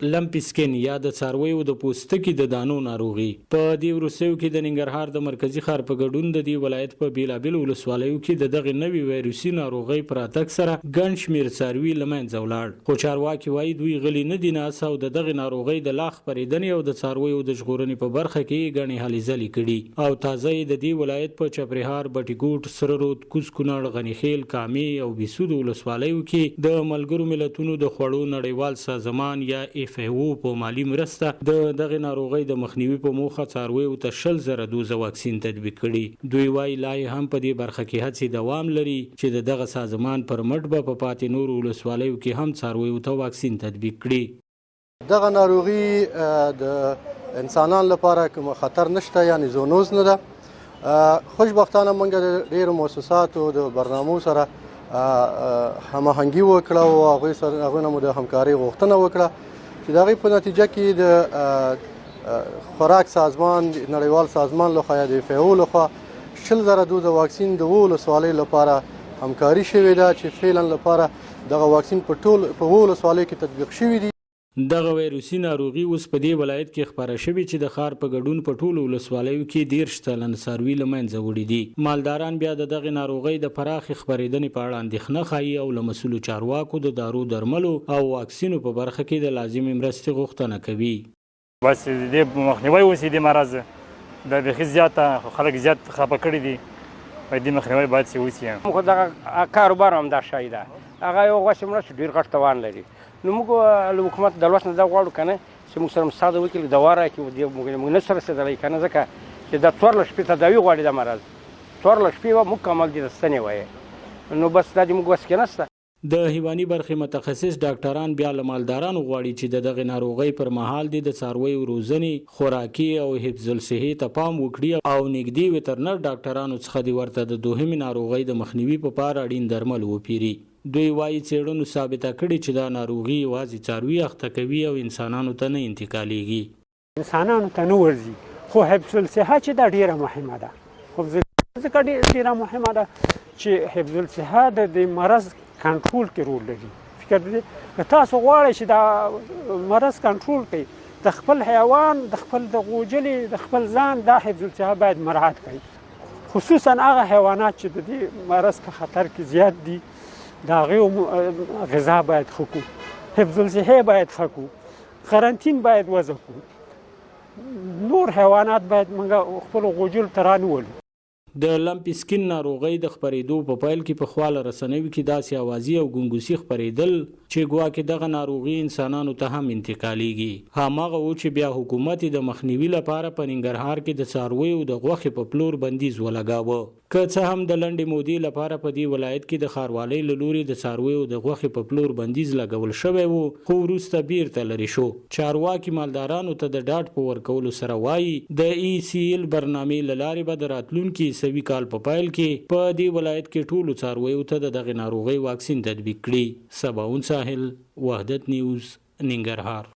لمپي سکن یا د څارویو د پوستکي د دانو ناروغي په دې وروستیو کې د ننګرهار د مرکزي ښار په ګډون د دې ولایت په بیلابیلو ولسوالیو کې د دغې نوې ویروسي ناروغۍ په راتګ سره ګڼ شمېر څاروي له منځه ولاړ. خو چارواکي وایي دوی غلي نه دي ناست او د دغې ناروغۍ د لا خپرېدنې او د څارویو د ژغورنې په برخه کې ګڼې هلې ځلې کړي او تازه یې د دې ولایت په چپرهار، بټي ګوټ، سره رود، کوز کونړ، غنیخیل، کامې او بیسود ولسوالیو کې د ملګرو ملتونو د خوړو نړیوال سازمان یا FAO په مالی مرسته د دغه ناروغۍ د مخنیوي په موخه څارویو ته 100,000 دوزه واکسین تطبیق کړي. دوی وايي لا هم په دې برخه کې هڅې دوام لري چې د دغه سازمان پر مټ به په پاتې نورو ولسوالیو کې هم څارویو ته واکسین تطبیق کړي. دغه ناروغي د انسانانو لپاره کوم خطر نشته، یعنی زونوز نه ده. خوشبختانه موږ د ډیرو مؤسساتو د برنامو سره هماهنګي وکړه او هغوی نه مو د همکارۍ غوښتنه وکړه چې د هغې په نتیجه کې د خوراک سازمان، نړیوال سازمان لخوا یا د FAO لخوا 100,000 دوزه واکسین د 7 ولسوالیو لپاره همکاري شوې ده چې فعلا لپاره دغه واکسین په 7 ولسوالیو کې تطبیق شوي دي. دغه ویروسي ناروغي اوس په دې ولایت کې خپره شوې چې د ښار په ګډون په ټولو ولسوالیو کې 13 سلنه څاروي له منځه وړي دي. مالداران بیا د دغې ناروغۍ د پراخې خپرېدنې په اړه اندېښنه ښایي او له مسؤلو چارواکو د دارو درملو او واکسینو په برخه کې د لازمې مرستې غوښتنه کوي. بس د مخنیوي وشي د مرض د بیخي زیاته خلک زیات خفه کړي دي، د مخنیوي باید چې وشي. موږ دغه کاروبار هم دا شی ده، هغه یو غوښې مرسته ډېر غټ توان لري. نو موږ له حکومت د لوست نه دا غواړو که نه چې موږ سره مساعده وکړي، دوا راکړي. موږ نشو رسېدلی که نه، ځکه چې دا 14 شپې تداوي غواړي دا مرض. 14 شپې به مکمل دي د ستنې وایي، نو بس دا د موږ وس کې نشته. د حیواني برخې متخصص ډاکټران بیا له مالدارانو غواړي چې د دغې ناروغۍ پر مهال د څارویو روزنې، خوراکي او حفظ الصحې ته پام وکړي او نږدې وترنر ډاکټرانو څخه د ورته د دوهمې ناروغۍ د مخنیوي په پاره اړین درمل وپیري. دوی وايي څېړنو ثابته کړې چې دا ناروغي یوازې څاروي اخته کوي او انسانانو ته نه انتقالیږي. انسانانو ته نه ورځي، خو حفظ الصحه چې دا ډیره مهمه ده. حفظ الصحه ډیره مهمه ده چې حفظ الصحه د مرض کنټرول کې رول لري. فکر دې که تاسو غواړئ چې دا مرض کنټرول کړئ، د خپل حیوان، د خپل د غوجلې، د خپل ځان دا حفظ الصحه باید مراعات کړئ، خصوصا هغه حیوانات چې د دې مرض په خطر کې زیات دي. د هغې غذا باید ښه کړو، حفظ الصحې باید ښه کړو، قرنطین باید وضع کړو، نور حیوانات باید موږ خپلو غوجلو ته رانولو. د لمپي سکن ناروغۍ د خپرېدو په پیل کې په خواله رسنیو کې داسې اوازې او ګونګوسي خپرېدل چې ګواکې دغه ناروغي انسانانو ته هم انتقالیږي. هماغه و چې بیا حکومت د مخنیوي لپاره په ننګرهار کې د څارویو د غوښې په پلور بندیز ولګاوه. که څه هم د لنډې مودې لپاره په دې ولایت کې د ښاروالۍ له لوري د څارویو د غوښې په پلور بندیز لګول شوی و، خو وروسته بیرته لرې شو. چارواکي مالدارانو ته د ډاډ په ورکولو سره وایي د ECL برنامې له لارې به د راتلونکي سوي کال په پیل کې په دې ولایت کې ټولو څارویو ته د دغې ناروغۍ واکسین تطبیق کړي. سباون ساحل، وحدت نیوز، ننګرهار.